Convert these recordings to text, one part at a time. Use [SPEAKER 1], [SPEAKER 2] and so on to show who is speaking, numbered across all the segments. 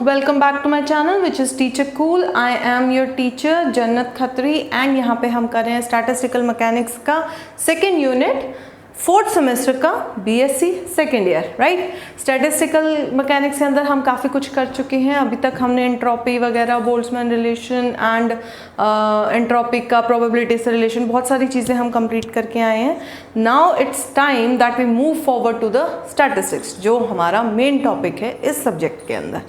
[SPEAKER 1] welcome back to my channel which is Teacher Cool. I am your teacher जन्नत Khatri and यहाँ पे हम कर रहे हैं स्टैटिस्टिकल मैकेनिक्स का सेकेंड यूनिट फोर्थ सेमेस्टर का BSc second year, right. Statistical mechanics के अंदर हम काफ़ी कुछ कर चुके हैं। अभी तक हमने एंट्रोपी वगैरह, बोल्ट्जमैन रिलेशन एंड एंट्रोपी का प्रोबेबिलिटी से रिलेशन, बहुत सारी चीज़ें हम कंप्लीट करके आए हैं। Now it's time that we move forward to the statistics, जो हमारा मेन टॉपिक है इस सब्जेक्ट के अंदर,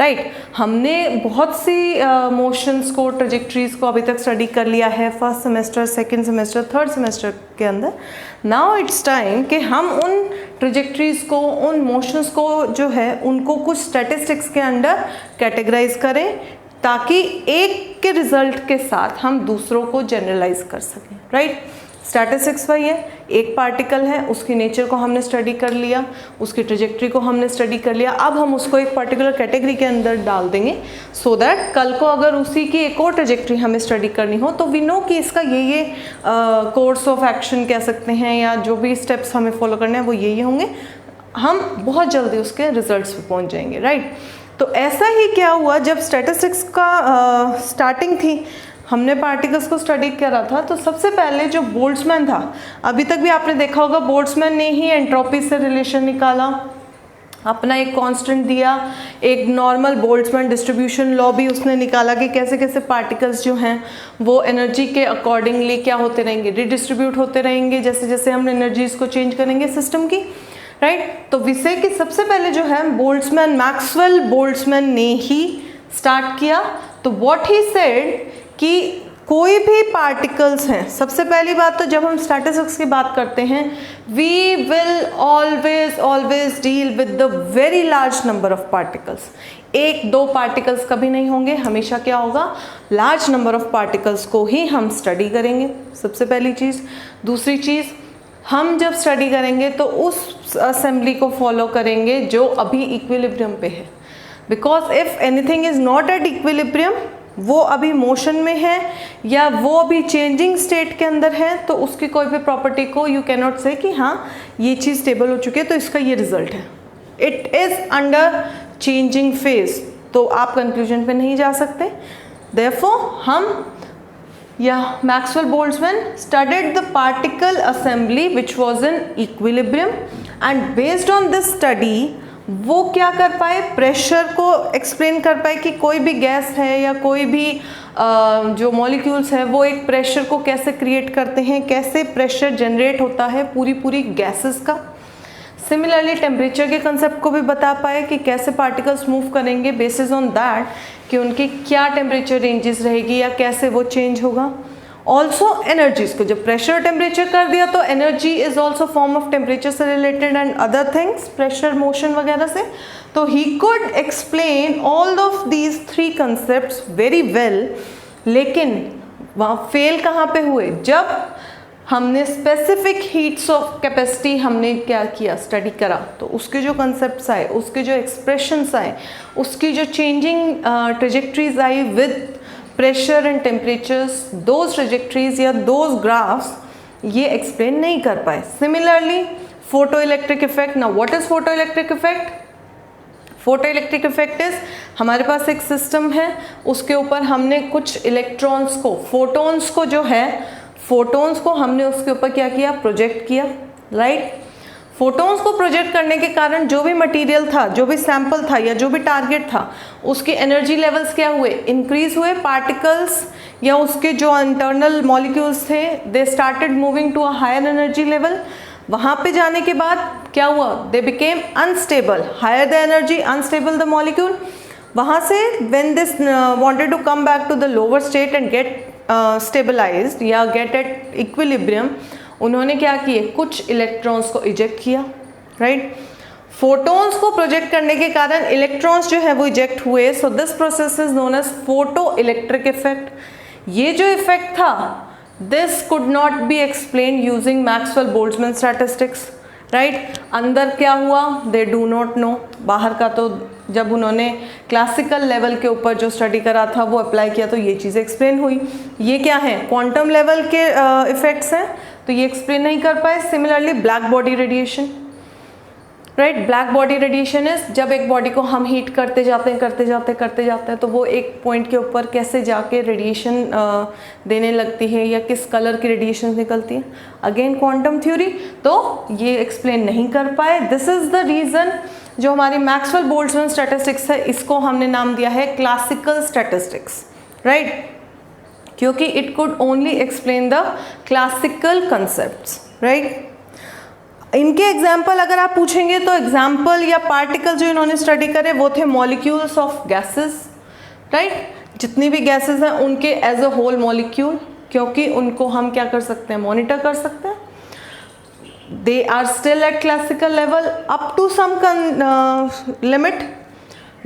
[SPEAKER 1] राइट। हमने बहुत सी मोशंस को, ट्रेजेक्ट्रीज को अभी तक स्टडी कर लिया है first semester, second semester, third semester के अंदर। नाउ इट्स टाइम कि हम उन ट्रेजेक्ट्रीज को, उन मोशंस को जो है उनको कुछ स्टैटिस्टिक्स के अंडर कैटेगराइज करें, ताकि एक के रिजल्ट के साथ हम दूसरों को जनरलाइज कर सकें, राइट। स्टैटिस्टिक्स वही है, एक पार्टिकल है, उसकी नेचर को हमने स्टडी कर लिया, उसकी ट्रेजेक्ट्री को हमने स्टडी कर लिया। अब हम उसको एक पर्टिकुलर कैटेगरी के अंदर डाल देंगे सो दैट कल को अगर उसी की एक और ट्रेजेक्ट्री हमें स्टडी करनी हो तो वी नो कि इसका ये कोर्स ऑफ एक्शन कह सकते हैं, या जो भी स्टेप्स हमें फॉलो करने हैं वो ये होंगे। हम बहुत जल्दी उसके रिजल्ट्स पे पहुंच जाएंगे, राइट। तो ऐसा ही क्या हुआ, जब स्टैटिस्टिक्स का स्टार्टिंग थी, हमने पार्टिकल्स को स्टडी करा था, तो सबसे पहले जो बोल्ट्जमैन था, अभी तक भी आपने देखा होगा बोल्ट्जमैन ने ही एंट्रोपी से रिलेशन निकाला, अपना एक कांस्टेंट दिया, एक नॉर्मल बोल्ट्जमैन डिस्ट्रीब्यूशन लॉ भी उसने निकाला कि कैसे कैसे पार्टिकल्स जो हैं वो एनर्जी के अकॉर्डिंगली क्या होते रहेंगे, रिडिस्ट्रीब्यूट होते रहेंगे जैसे जैसे हम एनर्जीज को चेंज करेंगे सिस्टम की, राइट। तो विषय की सबसे पहले जो है बोल्ट्जमैन, मैक्सवेल बोल्ट्जमैन ने ही स्टार्ट किया। तो व्हाट ही सेड कि कोई भी पार्टिकल्स हैं, सबसे पहली बात तो जब हम स्टैटिस्टिक्स की बात करते हैं, we will always deal with the very large number of particles. एक दो पार्टिकल्स कभी नहीं होंगे, हमेशा क्या होगा, लार्ज नंबर ऑफ पार्टिकल्स को ही हम स्टडी करेंगे, सबसे पहली चीज़। दूसरी चीज़, हम जब स्टडी करेंगे तो उस असेंबली को फॉलो करेंगे जो अभी इक्विलिब्रियम पे है, because if anything is not at equilibrium, वो अभी मोशन में है या वो अभी चेंजिंग स्टेट के अंदर है, तो उसकी कोई भी प्रॉपर्टी को यू कैन नॉट से कि हाँ ये चीज़ स्टेबल हो चुकी है तो इसका ये रिजल्ट है। It is under changing phase, तो आप कंक्लूजन पे नहीं जा सकते। देयरफॉर हम या Maxwell Boltzmann studied the particle assembly which was in equilibrium, and based on this study वो क्या कर पाए, प्रेशर को एक्सप्लेन कर पाए कि कोई भी गैस है या कोई भी जो मॉलिक्यूल्स है वो एक प्रेशर को कैसे क्रिएट करते हैं, कैसे प्रेशर जनरेट होता है पूरी गैसेस का। सिमिलरली टेम्परेचर के कंसेप्ट को भी बता पाए कि कैसे पार्टिकल्स मूव करेंगे बेसिस ऑन दैट कि उनकी क्या टेम्परेचर रेंजेस रहेगी या कैसे वो चेंज होगा। ऑल्सो एनर्जीज को, जब प्रेशर टेम्परेचर कर दिया तो energy is also form of temperature से related and other things, pressure, motion वगैरह से। तो he could explain all of these three concepts very well, लेकिन वहाँ फेल कहाँ पे हुए, जब हमने स्पेसिफिक हीट्स ऑफ कैपेसिटी हमने क्या किया, स्टडी करा, तो उसके जो कंसेप्ट्स आए, उसके जो एक्सप्रेशंस आए, उसकी जो changing trajectories I with pressure and temperatures, those trajectories या दोज ग्राफ्स ये एक्सप्लेन नहीं कर पाए। Similarly photo electric effect. Now what is photo electric effect? Photo electric effect is, हमारे पास एक सिस्टम है, उसके ऊपर हमने कुछ इलेक्ट्रॉन्स को, फोटोन्स को जो है, फोटोन्स को हमने उसके ऊपर क्या किया, प्रोजेक्ट किया, राइट। फोटोन्स को प्रोजेक्ट करने के कारण जो भी मटेरियल था, जो भी सैंपल था या जो भी टारगेट था, उसके एनर्जी लेवल्स क्या हुए, इंक्रीज हुए। पार्टिकल्स या उसके जो इंटरनल मॉलिक्यूल्स थे, they started moving to a higher energy level. वहाँ पे जाने के बाद क्या हुआ, they became unstable, higher the energy, unstable the molecule. वहाँ से when this wanted to come back to the lower state and get stabilised या गेट एट इक्विलिब्रियम, उन्होंने क्या किए, कुछ इलेक्ट्रॉन्स को इजेक्ट किया, राइट। फोटोन्स को प्रोजेक्ट करने के कारण इलेक्ट्रॉन्स जो है वो इजेक्ट हुए, so this process is known as photo electric effect. ये जो इफेक्ट था, this could not be explain using Maxwell Boltzmann statistics, right. अंदर क्या हुआ, दे डू नॉट नो। बाहर का तो जब उन्होंने क्लासिकल लेवल के ऊपर जो स्टडी करा था वो अप्लाई किया तो ये चीज़ें एक्सप्लेन हुई। ये क्या है, क्वांटम लेवल के इफेक्ट्स हैं, तो ये एक्सप्लेन नहीं कर पाए। Similarly black body radiation, right. Black body radiation is जब एक बॉडी को हम हीट करते जाते हैं तो वो एक पॉइंट के ऊपर कैसे जाके रेडिएशन देने लगती है या किस कलर की रेडिएशन निकलती है। अगेन क्वांटम थ्योरी, तो ये एक्सप्लेन नहीं कर पाए। दिस इज द रीज़न जो हमारी मैक्सवेल बोल्ट्जमैन स्टैटिस्टिक्स है, इसको हमने नाम दिया है क्लासिकल स्टैटिस्टिक्स, राइट, क्योंकि it could only explain the classical concepts, right. इनके एग्जाम्पल अगर आप पूछेंगे तो एग्जाम्पल या पार्टिकल जो इन्होंने स्टडी करे वो थे मॉलिक्यूल्स ऑफ गैसेस, राइट। जितनी भी गैसेस हैं उनके एज अ होल मॉलिक्यूल, क्योंकि उनको हम क्या कर सकते हैं, मॉनिटर कर सकते हैं। They are still at classical level up to some limit.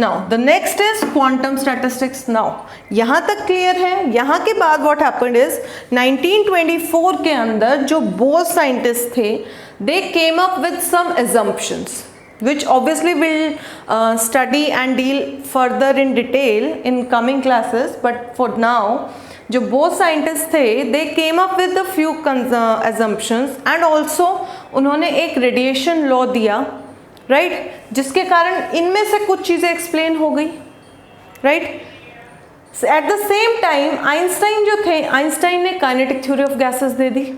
[SPEAKER 1] Now the next is quantum statistics. Now यहाँ तक क्लियर है। यहाँ के बाद व्हाट हैपेंड इज 1924 के अंदर जो बोथ साइंटिस्ट थे, they came up with some assumptions which obviously we'll study and deal further in detail in coming classes, but for now जो both scientists थे they came up with a few assumptions and also उन्होंने एक radiation law दिया, right, जिसके कारण इनमें से कुछ चीज़ें explain हो गई, right। At the same time Einstein जो थे, आइंस्टाइन ने kinetic theory of gases दे दी।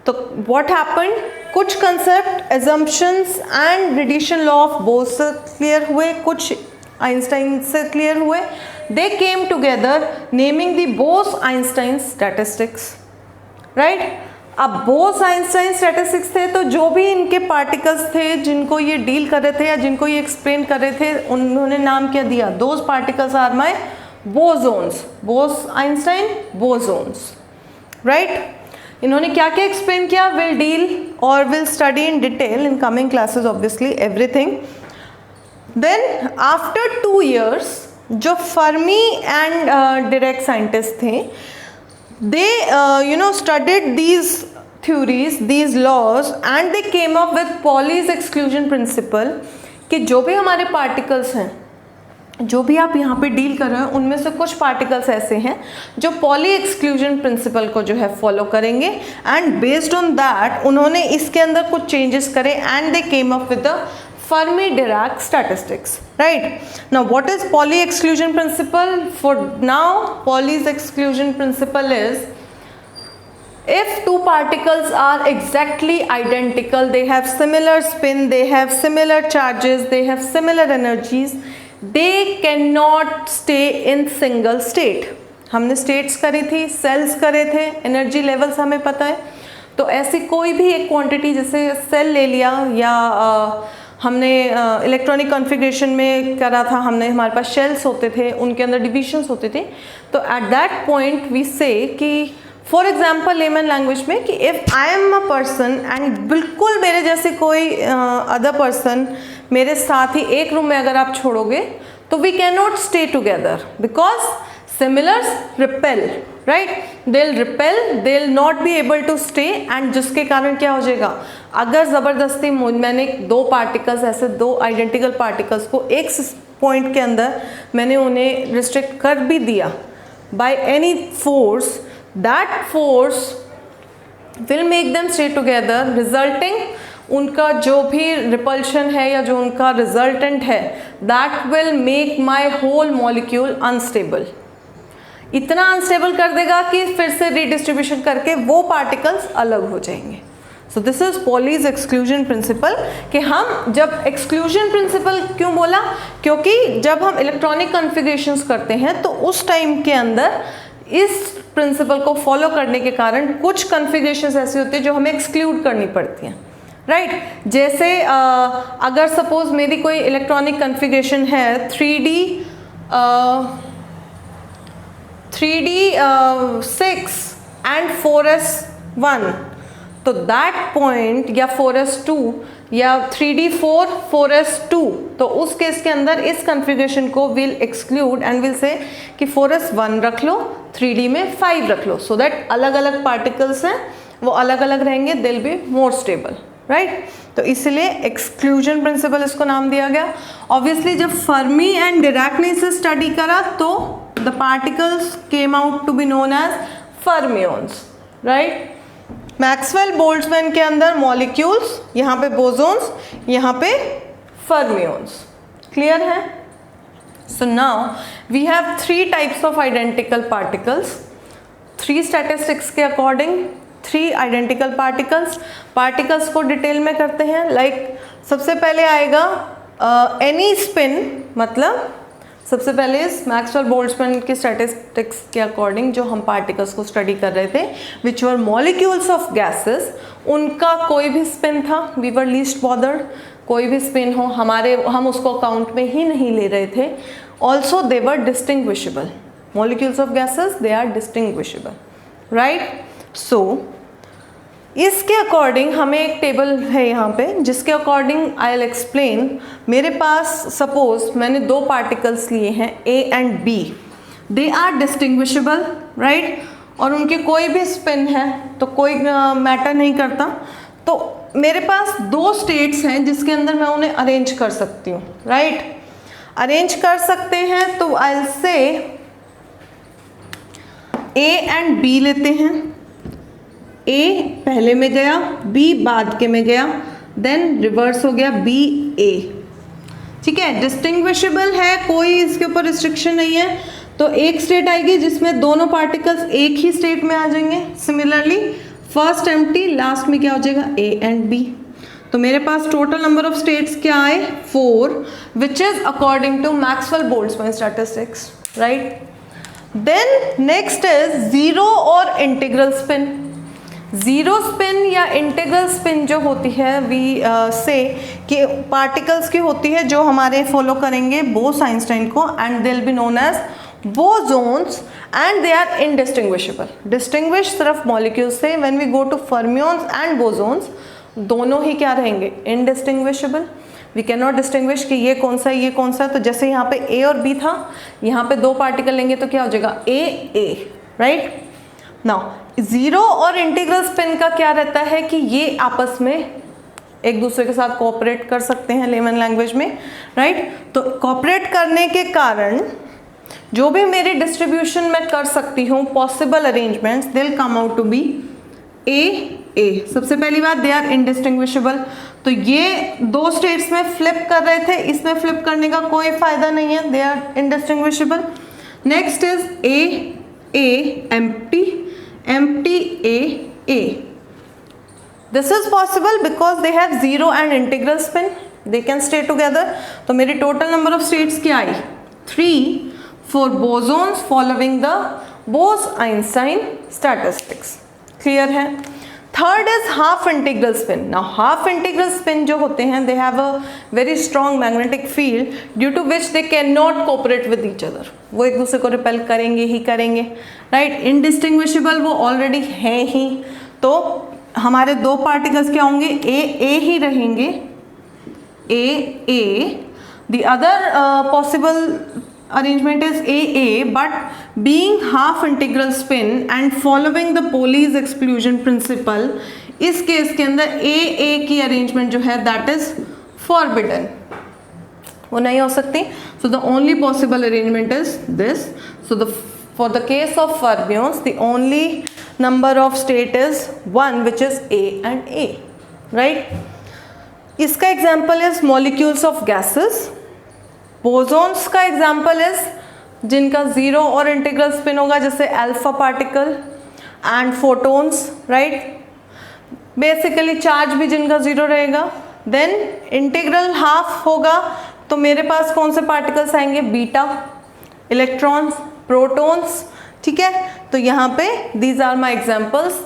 [SPEAKER 1] तो what happened, कुछ concept assumptions and radiation law of Bose से क्लियर हुए, कुछ आइंस्टाइन से क्लियर हुए। They came together naming the Bose Einstein statistics, right. अब बोथ आइंस्टाइन स्टैटिस्टिक्स थे, तो जो भी इनके पार्टिकल्स थे जिनको ये डील कर रहे थे या जिनको ये एक्सप्लेन कर रहे थे, उन्होंने नाम क्या दिया, those particles are my bosons, Bose Einstein bosons, right. इन्होंने क्या क्या एक्सप्लेन किया, विल डील और will study in detail in coming classes obviously everything. Then after 2 years जो फर्मी एंड डिरेक साइंटिस्ट थे, they studied these theories, these laws and they came up with Pauli's exclusion principle कि जो भी हमारे particles हैं, जो भी आप यहाँ पे डील कर रहे हैं, उनमें से कुछ पार्टिकल्स ऐसे हैं जो पॉली एक्सक्लूजन प्रिंसिपल को जो है फॉलो करेंगे, एंड बेस्ड ऑन दैट उन्होंने इसके अंदर कुछ चेंजेस करे and they came up with the Fermi Dirac statistics, right. Now what is poly exclusion principle? For now Pauli's exclusion principal is if two particles are exactly identical, they have similar spin, they have similar charges, they have similar energies, they cannot stay in single state। हमने states करी थी, cells करे थे, energy levels हमें पता है। तो ऐसी कोई भी एक quantity, जैसे cell ले लिया या हमने इलेक्ट्रॉनिक कॉन्फ़िगरेशन में करा था, हमने हमारे पास शेल्स होते थे, उनके अंदर डिविजन्स होते थे। तो एट दैट पॉइंट वी से कि फॉर एग्जाम्पल लेमन लैंग्वेज में कि if I am a person and बिल्कुल मेरे जैसे कोई अदर पर्सन मेरे साथ ही एक रूम में अगर आप छोड़ोगे तो we can not stay together because similars repel, right, they will repel, they will not be able to stay, and जिसके कारण क्या हो जाएगा, अगर ज़बरदस्ती मैंने दो पार्टिकल्स, ऐसे दो आइडेंटिकल पार्टिकल्स को एक पॉइंट के अंदर मैंने उन्हें रिस्ट्रिक्ट कर भी दिया by any force, that force will make them stay together, resulting उनका जो भी repulsion है या जो उनका resultant है, that will make my whole molecule unstable। इतना unstable कर देगा कि फिर से redistribution करके वो particles अलग हो जाएंगे। So this is Pauli's exclusion principle कि हम जब exclusion principle क्यों बोला, क्योंकि जब हम electronic configurations करते हैं तो उस टाइम के अंदर इस प्रिंसिपल को फॉलो करने के कारण कुछ कॉन्फ़िगरेशंस ऐसी होती है जो हमें एक्सक्लूड करनी पड़ती हैं, राइट। जैसे अगर सपोज मेरी कोई इलेक्ट्रॉनिक कॉन्फ़िगरेशन है 3D 6 एंड 4s1, तो दैट पॉइंट या 4s2 या 3D4 4s2, तो उस केस के अंदर इस कॉन्फ़िगरेशन को will exclude and will say कि 4s1 रख लो, 3D में 5 रख लो, सो दैट अलग अलग पार्टिकल्स हैं वो अलग अलग रहेंगे, दे will be more stable, right. तो इसलिए एक्सक्लूजन प्रिंसिपल इसको नाम दिया गया। ऑब्वियसली जब फर्मी एंड डिराक ने इसे स्टडी करा तो the particles came out to be known as fermions, right. Maxwell Boltzmann के अंदर मॉलिक्यूल्स, यहाँ पे बोसोन्स, यहाँ पे फर्मियोन्स। क्लियर है? So now we have 3 types of identical particles, 3 statistics के अकॉर्डिंग 3 आइडेंटिकल पार्टिकल्स को डिटेल में करते हैं। लाइक सबसे पहले आएगा एनी स्पिन, मतलब सबसे पहले इस मैक्सवेल बोल्ट्जमैन के स्टैटिस्टिक्स के अकॉर्डिंग जो हम पार्टिकल्स को स्टडी कर रहे थे, विच वर मॉलिक्यूल्स ऑफ गैसेस, उनका कोई भी स्पिन था, वी वर लीस्ट बॉदर्ड, कोई भी स्पिन हो हम उसको अकाउंट में ही नहीं ले रहे थे। Also they were distinguishable, molecules of gases they are distinguishable, right. So इसके अकॉर्डिंग हमें एक टेबल है यहाँ पे, जिसके अकॉर्डिंग आई विल एक्सप्लेन। मेरे पास सपोज मैंने 2 पार्टिकल्स लिए हैं A and B, they are distinguishable, right, और उनके कोई भी स्पिन है तो कोई मैटर नहीं करता। तो मेरे पास 2 स्टेट्स हैं जिसके अंदर मैं उन्हें अरेंज कर सकती हूँ, राइट, अरेंज कर सकते हैं। तो I will say A and B लेते हैं, A पहले में गया, B बाद के में गया, देन रिवर्स हो गया B A, ठीक है। डिस्टिंग्विशेबल है, कोई इसके ऊपर रिस्ट्रिक्शन नहीं है। तो एक स्टेट आएगी जिसमें दोनों पार्टिकल्स एक ही स्टेट में आ जाएंगे। सिमिलरली फर्स्ट एम्प्टी, लास्ट में क्या हो जाएगा A एंड B। तो मेरे पास टोटल नंबर ऑफ स्टेट्स क्या आए 4, which is according to Maxwell Boltzmann statistics, right. Then next is zero और इंटीग्रल स्पिन। जीरो स्पिन या इंटीग्रल स्पिन जो होती है वी से कि पार्टिकल्स की होती है जो हमारे फॉलो करेंगे बोस-आइंस्टाइन को, and they will be known as bosons and they are indistinguishable. Distinguish सिर्फ मॉलिक्यूल्स से, when we go to fermions and bosons दोनों ही क्या रहेंगे indistinguishable. We can not distinguish कि ये कौन सा है ये कौन सा है। तो जैसे यहाँ पे A और B था, यहाँ पे 2 पार्टिकल लेंगे तो क्या हो जाएगा A, राइट। नाउ जीरो और इंटीग्रल स्पिन का क्या रहता है कि ये आपस में एक दूसरे के साथ कोऑपरेट कर सकते हैं लेमन लैंग्वेज में, राइट। तो कोऑपरेट करने के कारण जो भी मेरी डिस्ट्रीब्यूशन मैं कर सकती हूँ possible arrangements, they will come out to be A। सबसे पहली बात दे आर इनडिस्टिंग्विशेबल। तो ये 2 स्टेट्स में फ्लिप कर रहे थे, इसमें फ्लिप करने का कोई फायदा नहीं है, they are indistinguishable. Next is A empty A। This is possible because they have zero and integral spin, they can stay together। तो मेरी टोटल नंबर ऑफ स्टेट्स क्या आई 3 for bosons following the Bose-Einstein statistics। Clear है। Third is half integral spin. Now half integral spin जो होते हैं they have a very strong magnetic field due to which they can not cooperate with each other. वो एक दूसरे को repel करेंगे ही करेंगे, राइट। इनडिस्टिंग्विशेबल वो ऑलरेडी हैं ही। तो हमारे 2 पार्टिकल्स क्या होंगे A ही रहेंगे, A। The other possible arrangement is AA, but being half integral spin and following the Pauli's exclusion principle, इस केस के अंदर AA की arrangement जो है that is forbidden, वो नहीं हो सकती। So the only possible arrangement is this। So for the case of fermions the only number of state is 1 which is A and A, right। इसका example is molecules of gases। Bosons का example is जिनका zero और integral spin होगा, जैसे alpha particle and photons, right. Basically charge भी जिनका zero रहेगा। Then integral half होगा तो मेरे पास कौन से पार्टिकल्स आएंगे बीटा, इलेक्ट्रॉन्स, प्रोटॉन्स, ठीक है। तो यहाँ पे these are my examples.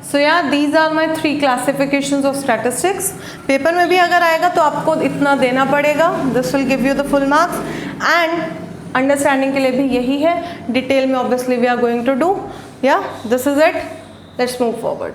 [SPEAKER 1] So या these are my 3 classifications of statistics. Paper में भी अगर आएगा तो आपको इतना देना पड़ेगा, this will give you the full marks. And understanding के लिए भी यही है, डिटेल में obviously we are going to do, या this is it, let's move forward.